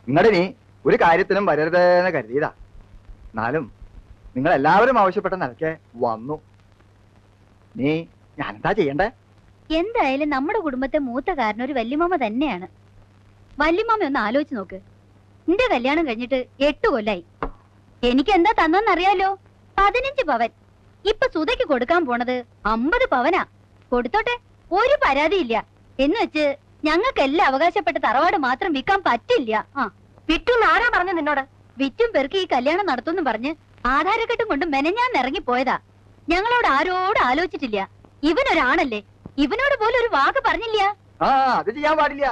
നിങ്ങളിനി ഒരു കാര്യത്തിനും വരരുതെന്ന് കരുതിയതാ. എന്നാലും നിങ്ങൾ എല്ലാവരും ആവശ്യപ്പെട്ട നിലയ്ക്ക് വന്നു. നീ ഞാനെന്താ ചെയ്യണ്ടേ? എന്തായാലും നമ്മുടെ കുടുംബത്തെ മൂത്ത കാരണം ഒരു വല്യമാമ തന്നെയാണ്. വല്യമാമ ഒന്ന് ആലോചിച്ച് നോക്ക്. എന്റെ കല്യാണം കഴിഞ്ഞിട്ട് 8 കൊല്ലായി. എനിക്ക് എന്താ തന്നോന്നറിയാലോ? 15 പവൻ. ഇപ്പൊ സുധയ്ക്ക് കൊടുക്കാൻ പോണത് 50 പവനാ. കൊടുത്തോട്ടെ, ഒരു പരാതിയില്ല. എന്ന് വെച്ച് ഞങ്ങൾക്കെല്ലാം അവകാശപ്പെട്ട തറവാട് മാത്രം വിൽക്കാൻ പറ്റില്ല. വിറ്റുന്ന് ആരാ പറഞ്ഞു നിന്നോട്? വിറ്റും പെറുക്കി ഈ കല്യാണം നടത്തുമെന്ന് പറഞ്ഞ് ആധാരക്കെട്ടും കൊണ്ട് മെനഞ്ഞാൻ ഇറങ്ങി പോയതാ. ഞങ്ങളോട് ആരോട് ആലോചിച്ചിട്ടില്ല. ഇവനൊരാണല്ലേ, ഇവനോട് പോലും ഒരു വാക്ക് പറഞ്ഞില്ല. അത് ചെയ്യാൻ പാടില്ല.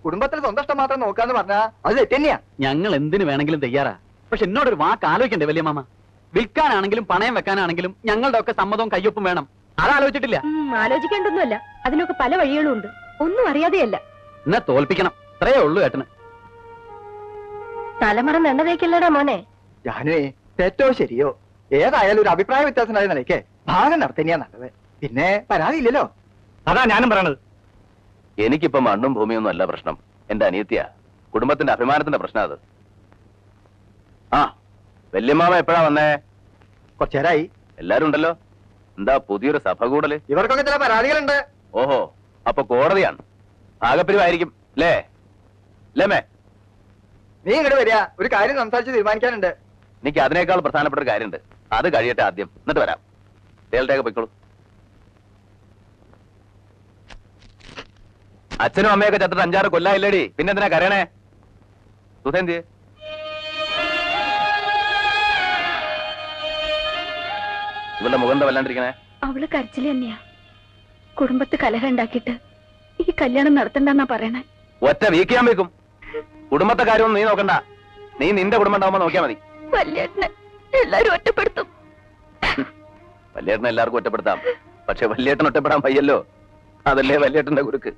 കുടുംബത്തിൽ സ്വന്തം ഇഷ്ടം മാത്രം നോക്കാന്ന് പറഞ്ഞാ അത് തെറ്റന്നെയാ. ഞങ്ങൾ എന്തിനു വേണമെങ്കിലും തയ്യാറാ. പക്ഷെ എന്നോടൊരു വാക്ക് ആലോചിക്കണ്ടേ വലിയ മാമ? വിൽക്കാനാണെങ്കിലും പണയം വെക്കാനാണെങ്കിലും ഞങ്ങളുടെ ഒക്കെ സമ്മതവും കയ്യൊപ്പും വേണം. അതാലോചിച്ചിട്ടില്ല. ആലോചിക്കേണ്ടൊന്നുമല്ല, അതിനൊക്കെ പല വഴികളും ഉണ്ട്. ഒന്നും അറിയാതെയല്ല. എന്നെ തോൽപ്പിക്കണം, അത്രയേ ഉള്ളൂ ഏട്ടന്. തലമറന്ന് എണ്ണ തേക്കല്ലടാ മോനെ. ഞാനേ തെറ്റോ ശരിയോ ഏതായാലും ഒരു അഭിപ്രായ വ്യത്യാസമായ നിലയ്ക്ക് ഭാഗം നടത്തന്നെയാ നല്ലത്. പിന്നെ പരാതിയില്ലല്ലോ. അതാ ഞാനും പറയണത്. എനിക്കിപ്പോ മണ്ണും ഭൂമിയൊന്നും അല്ല പ്രശ്നം. എന്റെ അനിയത്തിയാ, കുടുംബത്തിന്റെ അഭിമാനത്തിന്റെ പ്രശ്നം അത്. ആ വല്യമ്മാമ എപ്പോഴാ വന്നേ? കുറച്ചേരായി. എല്ലാരും ഉണ്ടല്ലോ. എന്താ പുതിയൊരു സഭ കൂടല്? ഇവർക്കൊക്കെ ചില പരാതികളുണ്ട്. ഓഹോ, അപ്പൊ കോടതിയാണ്. ഭാഗപ്പിരിവായിരിക്കും അല്ലേ? ലേമേ, നീ ഇങ്ങോട്ട് വരിക, ഒരു കാര്യം സംസാരിച്ച് തീരുമാനിക്കാനുണ്ട്. എനിക്ക് അതിനേക്കാൾ പ്രധാനപ്പെട്ട ഒരു കാര്യമുണ്ട്. അത് കഴിയട്ടെ ആദ്യം, എന്നിട്ട് വരാം. തേൽട്ടേക്ക് പൊയ്ക്കോളൂ. അച്ഛനും അമ്മയൊക്കെ ചത്തിട്ട് 5-6 കൊല്ലായില്ലേടി, പിന്നെ എന്തിനാ കരയണേ? സുധേന്തിയെ ഇവളുടെ മുഖം എന്താ വല്ലാണ്ടിരിക്കണേ? അവള് കരച്ചില് തന്നെയാ. കുടുംബത്ത് കലഹം ഉണ്ടാക്കിയിട്ട് ഈ കല്യാണം നടത്തണ്ടെന്നാ പറയണേ. ഒറ്റ വീക്കിയാൻ വെക്കും. കുടുംബത്തെ കാര്യമൊന്നും നീ നോക്കണ്ട. നീ നിന്റെ കുടുംബം ഉണ്ടാവുമ്പോ നോക്കിയാ മതി. വല്യേട്ടനെ എല്ലാരും ഒറ്റപ്പെടുത്തും. വല്യേട്ടനെ എല്ലാവർക്കും ഒറ്റപ്പെടുത്താം, പക്ഷെ വല്യേട്ടൻ ഒറ്റപ്പെടാൻ വയ്യല്ലോ. അതല്ലേ വല്യേട്ടന്റെ കുരുക്ക്.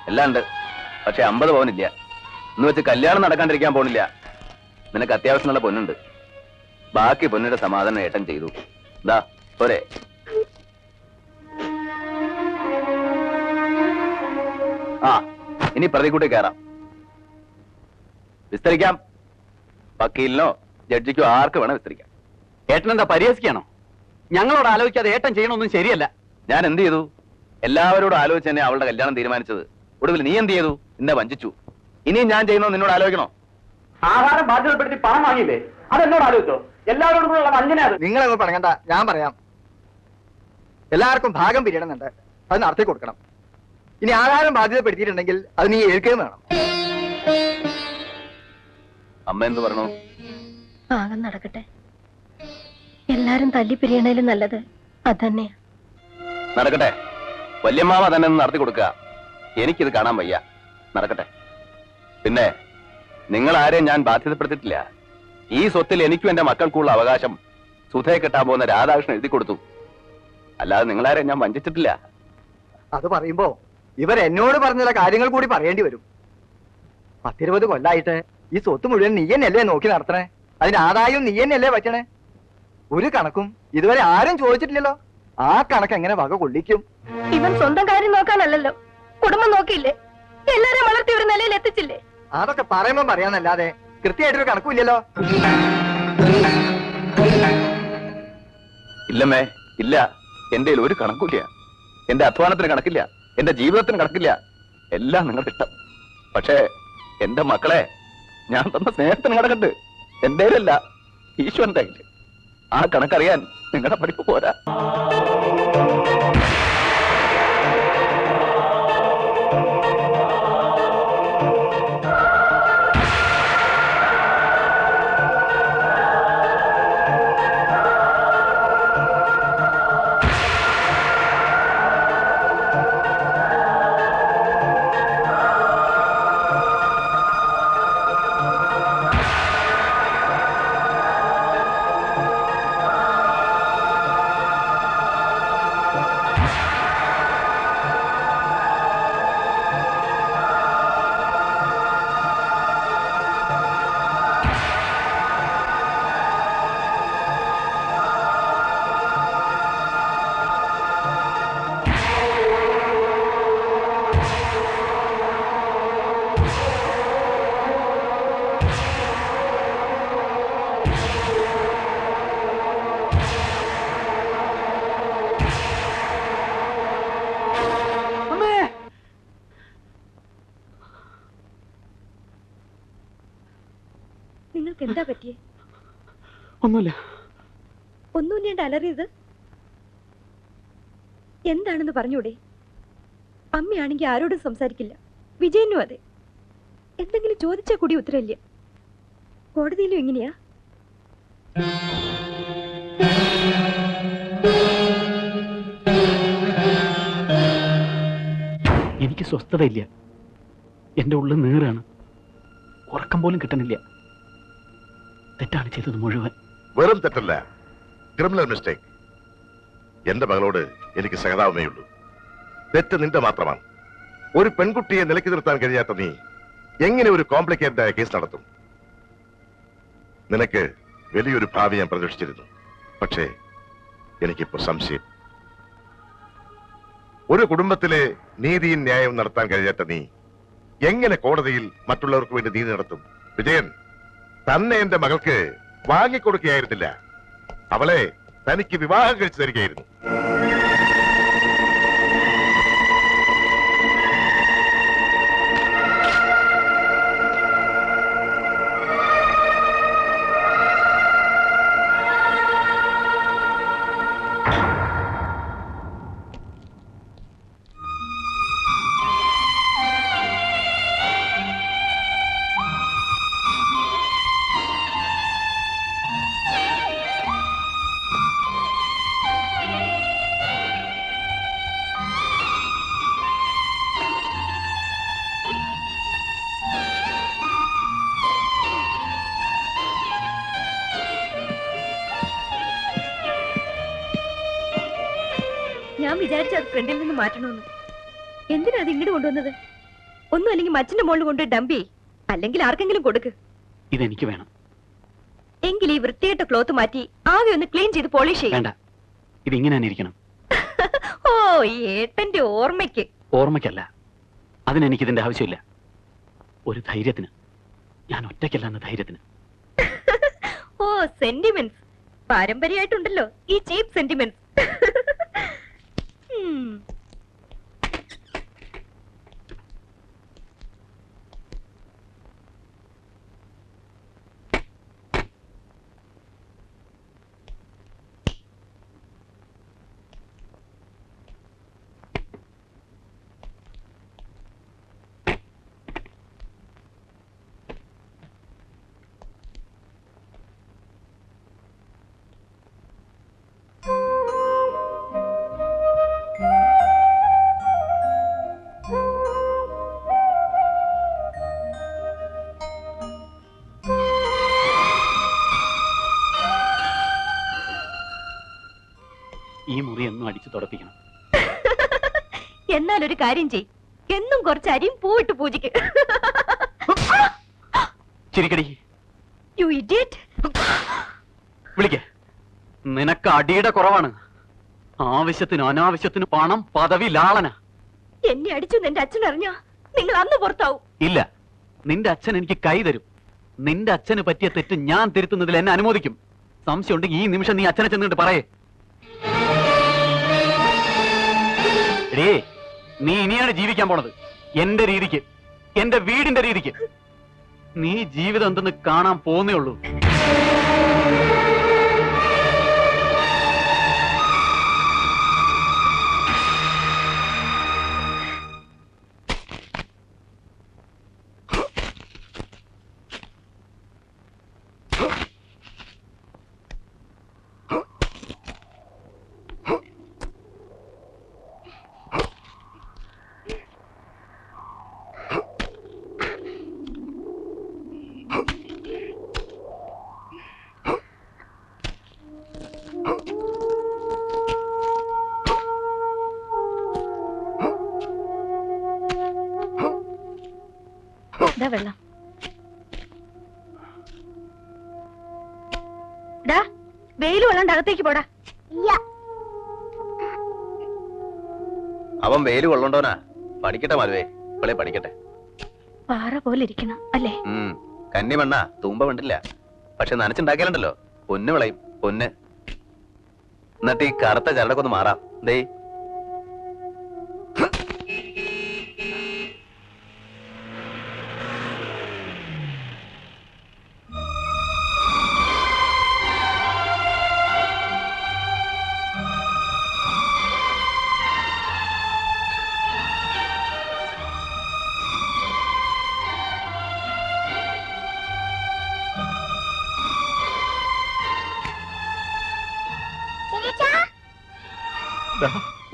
എല്ലാം ഉണ്ട്, പക്ഷെ 50 പവനില്ല. എന്ന് വെച്ച് കല്യാണം നടക്കാണ്ടിരിക്കാൻ പോണില്ല. നിനക്ക് അത്യാവശ്യമുള്ള പൊന്നുണ്ട്. ബാക്കി പൊന്നിന്റെ സമാധാനം ഏട്ടൻ ചെയ്തു. ദാ പോരെ. ആ ഇനി പ്രതികൂട്ടി കയറാം. വിസ്തരിക്കാം. വക്കീലിനോ ജഡ്ജിക്കോ ആർക്ക് വേണം വിസ്തരിക്കാം. ഏട്ടൻ എന്താ പരിഹസിക്കാണോ? ഞങ്ങളോട് ആലോചിക്കാതെ ഏട്ടൻ ചെയ്യണമൊന്നും ശരിയല്ല. ഞാൻ എന്ത് ചെയ്തു? എല്ലാവരോടും ആലോചിച്ച് തന്നെ അവളുടെ കല്യാണം തീരുമാനിച്ചത്. ഒടുവിൽ നീ എന്ത് ചെയ്തു? എന്നെ വഞ്ചിച്ചു. ഇനിയും ഞാൻ ചെയ്യുന്നോ നിന്നോട് ആലോചിക്കണോ? ആഹാരം ബാധ്യതപ്പെടുത്തി പണം വാങ്ങിയില്ലേ, അതെന്നോട് ആലോചിച്ചോ? എല്ലാവരോടും കൂടെ വഞ്ചനയാണ്. നിങ്ങളൊന്നും പറയണ്ട, ഞാൻ പറയാം. എല്ലാവർക്കും ഭാഗം പിരിയണമെന്നുണ്ട്, അത് നടത്തി കൊടുക്കണം. ഇനി ആഹാരം ബാധ്യതപ്പെടുത്തിയിട്ടുണ്ടെങ്കിൽ അത് നീ ഏൽക്കുകയും വേണം. അമ്മ എന്ത് പറയണു? ഭാഗം നടക്കട്ടെ. എല്ലാരും തല്ലി പിരിയണേലും നല്ലത് അതന്നെയാ. നടക്കട്ടെ. വല്യമ്മാവ തന്നെ ഒന്ന് നടത്തി കൊടുക്കുക. എനിക്കിത് കാണാൻ വയ്യ. നടക്കട്ടെ. പിന്നെ നിങ്ങൾ ആരെയും ഞാൻ ബാധ്യതപ്പെടുത്തിയിട്ടില്ല. ഈ സ്വത്തിൽ എനിക്കും എന്റെ മക്കൾക്കുള്ള അവകാശം സുധയെ കെട്ടാൻ പോകുന്ന രാധാകൃഷ്ണൻ എഴുതി കൊടുത്തു. അല്ലാതെ നിങ്ങളാരെയും ഞാൻ വഞ്ചിച്ചിട്ടില്ല. അത് പറയുമ്പോ ഇവർ എന്നോട് പറഞ്ഞ കാര്യങ്ങൾ കൂടി പറയേണ്ടി വരും. 10-20 കൊല്ലായിട്ട് ഈ സ്വത്ത് മുഴുവൻ നീ തന്നെയല്ലേ നോക്കി നടത്തണേ? അതിന് ആദായം നീ തന്നെയല്ലേ പറ്റണേ? ഒരു കണക്കും ഇതുവരെ ആരും ചോദിച്ചിട്ടില്ലല്ലോ. ആ കണക്ക് എങ്ങനെ വക കൊള്ളിക്കും? ഇവൻ സ്വന്തം കാര്യം നോക്കാനല്ലല്ലോ, കുടുംബം നോക്കിയില്ലേ? എല്ലാരും വളർത്തി ഒരു നിലയിൽ എത്തിച്ചില്ലേ? അതൊക്കെ പറയുമ്പോ പറയാന്നല്ലാതെ കൃത്യമായിട്ടൊരു കണക്കുമില്ലല്ലോ. ഇല്ലമ്മേ, ഇല്ല. എന്റെ ഒരു കണക്കില്ല. എന്റെ അധ്വാനത്തിന് കണക്കില്ല, എന്റെ ജീവിതത്തിന് കണക്കില്ല. എല്ലാം നിങ്ങളുടെ ഇഷ്ടം. പക്ഷേ എന്റെ മക്കളെ ഞാൻ തന്ന സ്നേഹത്തിന് കണക്കുണ്ട്. എന്റെ അല്ല, ഈശ്വരന്റെ കയ്യില്. ആ കണക്കറിയാൻ നിങ്ങളുടെ പഠിപ്പ് പോരാ. നിങ്ങൾക്ക് എന്താ പറ്റിയേ? ഒന്നുമില്ല. ഒന്നുമില്ലേണ്ട അലറിയത് എന്താണെന്ന് പറഞ്ഞൂടെ? അമ്മയാണെങ്കിൽ ആരോടും സംസാരിക്കില്ല, വിജയനും അതെ. എന്തെങ്കിലും ചോദിച്ചാൽ കൂടി ഉത്തരവില്ല. കോടതിയിലും എങ്ങനെയാ? എനിക്ക് സ്വസ്ഥതയില്ല. എന്റെ ഉള്ളിൽ നീറാണ്. ഉറക്കം പോലും കിട്ടണില്ല. തെറ്റാണ് ചെയ്തത് മുഴുവൻ. വെറും തെറ്റല്ല, ക്രിമിനൽ മിസ്റ്റേക്ക്. എന്റെ മകളോട് എനിക്ക് സഹതാപമേ ഉള്ളൂ. തെറ്റ് നിന്റെ മാത്രമാണ്. ഒരു പെൺകുട്ടിയെ നിലയ്ക്ക് നിർത്താൻ കഴിയാത്ത നീ എങ്ങനെ ഒരു കോംപ്ലിക്കേറ്റഡ് ആയ കേസ് നടത്തും? നിനക്ക് വലിയൊരു ഭാവി ഞാൻ പ്രതീക്ഷിച്ചിരുന്നു. പക്ഷേ എനിക്കിപ്പോ സംശയം. ഒരു കുടുംബത്തിലെ നീതിയും ന്യായവും നടത്താൻ കഴിയാത്ത നീ എങ്ങനെ കോടതിയിൽ മറ്റുള്ളവർക്ക് വേണ്ടി നീതി നടത്തും? വിജയൻ തന്നെ എന്റെ മകൾക്ക് വാങ്ങിക്കൊടുക്കുകയായിരുന്നില്ല, അവളെ തനിക്ക് വിവാഹം കഴിച്ചു തരികയായിരുന്നു. ഞാൻ വിചാരിച്ചു അത് ഫ്രണ്ടിൽ നിന്ന് മാറ്റണമെന്ന്. എന്തിനാ അത് ഇങ്ങോട്ട് കൊണ്ടുവന്നത്? ഒന്നും അല്ലെങ്കിൽ മച്ചിന്റെ മുകളിൽ കൊണ്ട് ഡംപ് ചെയ്, അല്ലെങ്കിൽ ആർക്കെങ്കിലും കൊടുക്ക്. ഇതെനിക്ക് വേണം. എങ്കിൽ ഈ വൃത്തികെട്ട ക്ലോത്ത് മാറ്റി ആകെ ഒന്ന് ക്ലീൻ ചെയ്ത് പോളിഷ് ചെയ്യും. വേണ്ട, ഇതിങ്ങനെ തന്നെ ഇരിക്കണം. ഓ, ഈ ഏട്ടന്റെ ഓർമ്മയ്ക്ക്. ഓർമ്മയ്ക്കല്ല, അതിനെനിക്ക് ഇതിന്റെ ആവശ്യമില്ല. ഒരു ധൈര്യത്തിന്. ഞാൻ ഒറ്റയ്ക്കല്ല എന്ന ധൈര്യത്തിന്. ഓ, സെന്റിമെന്റ്സ് പാരമ്പര്യമായിട്ടുണ്ടല്ലോ ഈ ചീപ്പ് സെന്റിമെന്റ്സ്. ഈ മുറി എന്നും അടിച്ചു തുടപ്പിക്കണം. എന്നാൽ ഒരു കാര്യം ചെയ്, എന്നും കുറച്ച് അരിയും പൂവിട്ട് പൂജിക്ക്. ചിരിക്കടി. You idiot. വിളിക്ക. നിനക്ക് അടിയുടെ കുറവാണ്. ആവശ്യത്തിന് അനാവശ്യത്തിന് പണം, പദവി, ലാളന. എന്നെ അടിച്ചു എന്റെ അച്ഛൻ അറിഞ്ഞാ നിങ്ങൾ അന്ന് പുറത്താവും. ഇല്ല, നിന്റെ അച്ഛൻ എനിക്ക് കൈ തരും. നിന്റെ അച്ഛന് പറ്റിയ തെറ്റ് ഞാൻ തിരുത്തുന്നതിൽ എന്നെ അനുമോദിക്കും. സംശയം ഉണ്ടെങ്കിൽ ഈ നിമിഷം നീ അച്ഛനെ ചെന്നിട്ട് പറയേ. നീ ഇനിയാണ് ജീവിക്കാൻ പോണത് എന്റെ രീതിക്ക്, എന്റെ വീടിന്റെ രീതിക്ക്. നീ ജീവിതം എന്തെന്ന് കാണാൻ പോന്നേ ഉള്ളൂ. വെള്ളം വെയിൽ കൊള്ളാണ്ട് അകത്തേക്ക് പോടാ. അവൻ വെയിൽ കൊള്ളണ്ടോനാ? പഠിക്കട്ടെ മരുവേ, ഇപ്പളെ പഠിക്കട്ടെ. പാറ പോലെ ഇരിക്കണം അല്ലേ? കന്നി മണ്ണ തൂമ്പ വേണ്ടില്ല, പക്ഷെ നനച്ചുണ്ടാക്കിയാലുണ്ടല്ലോ പൊന്ന് വിളയും, പൊന്ന്. എന്നിട്ട് ഈ കറുത്ത ചരടൊക്കെ ഒന്ന് മാറാം. ദേ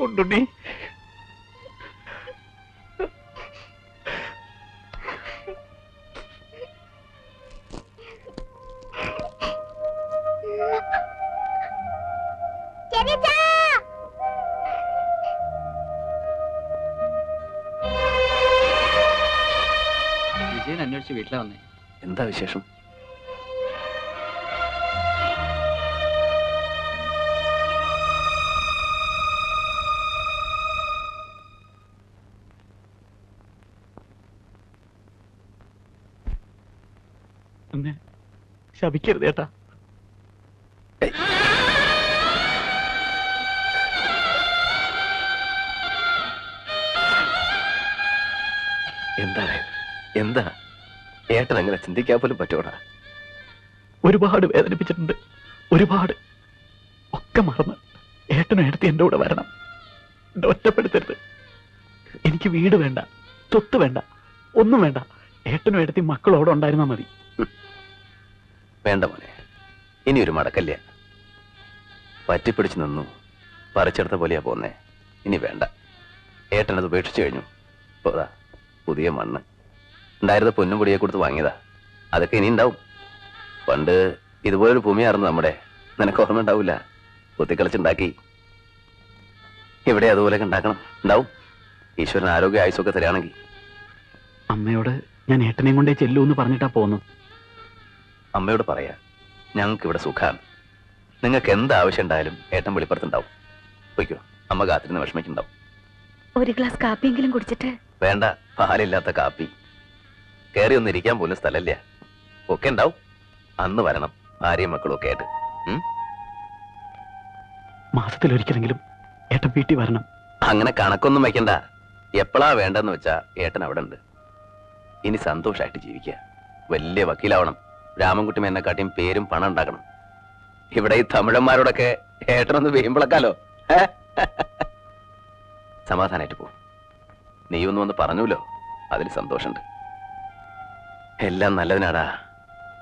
ഉണ്ണി വിജയൻ അന്വേഷിച്ച് വീട്ടിലെ വന്നേ. എന്താ വിശേഷം? എന്നെ ശപിക്കരുത് ഏട്ടാ. എന്താണ് എന്താ ഏട്ടൻ അങ്ങനെ ചിന്തിക്കാൻ പോലും പറ്റൂടാ? ഒരുപാട് വേദനിപ്പിച്ചിട്ടുണ്ട്, ഒരുപാട്. ഒക്കെ മറന്ന് ഏട്ടനും ഏട്ടത്തി എന്റെ കൂടെ വരണം. എന്നെ ഒറ്റപ്പെടുത്തരുത്. എനിക്ക് വീട് വേണ്ട, സ്വത്ത് വേണ്ട, ഒന്നും വേണ്ട. ഏട്ടനും ഏട്ടത്തി മക്കളോടെ ഉണ്ടായിരുന്നാ മതി. വേണ്ട മോനെ, ഇനി ഒരു മടക്കല്ല. പറ്റിപ്പിടിച്ചു നിന്നു, പറിച്ചെടുത്ത പോലെയാ പോന്നേ. ഇനി വേണ്ട. ഏട്ടനത് ഉപേക്ഷിച്ചു കഴിഞ്ഞു. പോതാ പുതിയ മണ്ണ് ഉണ്ടായിരുന്ന പൊന്നും പൊടിയെ കൊടുത്ത് വാങ്ങിയതാ. അതൊക്കെ ഇനി ഉണ്ടാവും. പണ്ട് ഇതുപോലൊരു ഭൂമിയായിരുന്നു നമ്മുടെ. നിനക്ക് ഓർമ്മ ഉണ്ടാവില്ല? കുത്തിക്കളിച്ചുണ്ടാക്കി. ഇവിടെ അതുപോലെയൊക്കെ ഉണ്ടാക്കണം. ഉണ്ടാവും. ഈശ്വരൻ ആരോഗ്യ ആയുസൊക്കെ തരാണെങ്കിൽ. അമ്മയോട് ഞാൻ ഏട്ടനെയും കൊണ്ടേ ചെല്ലൂ എന്ന് പറഞ്ഞിട്ടാ പോന്നു. അമ്മയോട് പറയാ, ഞങ്ങൾക്ക് ഇവിടെ സുഖാണ്. നിങ്ങൾക്ക് എന്ത് ആവശ്യം ഉണ്ടായാലും ഏട്ടൻ വെളിപ്പുറത്തുണ്ടാവും. പൊയ്ക്കോ, അമ്മ കാത്തിരുന്ന് വിഷമിക്കുണ്ടാവും. ഒരു ഗ്ലാസ് കാപ്പിയെങ്കിലും കുടിച്ചിട്ട്. വേണ്ട, പാലില്ലാത്ത കാപ്പി. കയറി ഒന്നും ഇരിക്കാൻ പോലും സ്ഥലമില്ല. ഒക്കെ ഉണ്ടാവും. അന്ന് വരണം, ഭാര്യയും മക്കളും ഒക്കെ ആയിട്ട്. മാസത്തിലൊരിക്കലെങ്കിലും ഏട്ടൻ വീട്ടിൽ വരണം. അങ്ങനെ കണക്കൊന്നും വെക്കണ്ട. എപ്പോഴാ വേണ്ടെന്ന് വെച്ചാ ഏട്ടൻ അവിടെ ഉണ്ട്. ഇനി സന്തോഷമായിട്ട് ജീവിക്കുക. വലിയ വക്കീലാവണം. രാമൻകുട്ടി എന്നെക്കാട്ടിയും പേരും പണം ഉണ്ടാക്കണം. ഇവിടെ ഈ തമിഴന്മാരോടൊക്കെ ഏട്ടനൊന്ന് വീമ്പിളക്കാലോ. സമാധാനായിട്ട് പോ. നീയൊന്നും ഒന്ന് പറഞ്ഞൂലോ, അതിൽ സന്തോഷമുണ്ട്. എല്ലാം നല്ലതിനാടാ,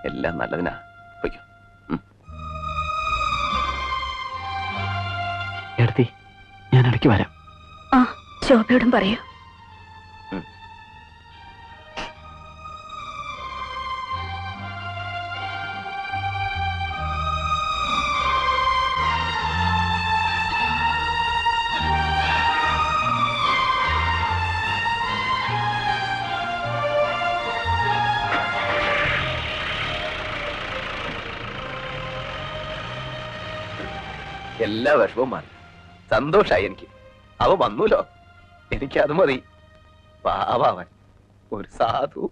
എല്ലാം നല്ലതിനാ. പൊയ്ക്കോ. ഏട്ടത്തി, ഞാൻ ഇടയ്ക്ക് വരാം. ആ, ശോഭയോടും പറയൂ. എല്ലാ വിഷമവും മാറി. സന്തോഷായി എനിക്ക്. അവ വന്നൂലോ, എനിക്കത് മതി. പാവാവൻ ഒരു സാധു.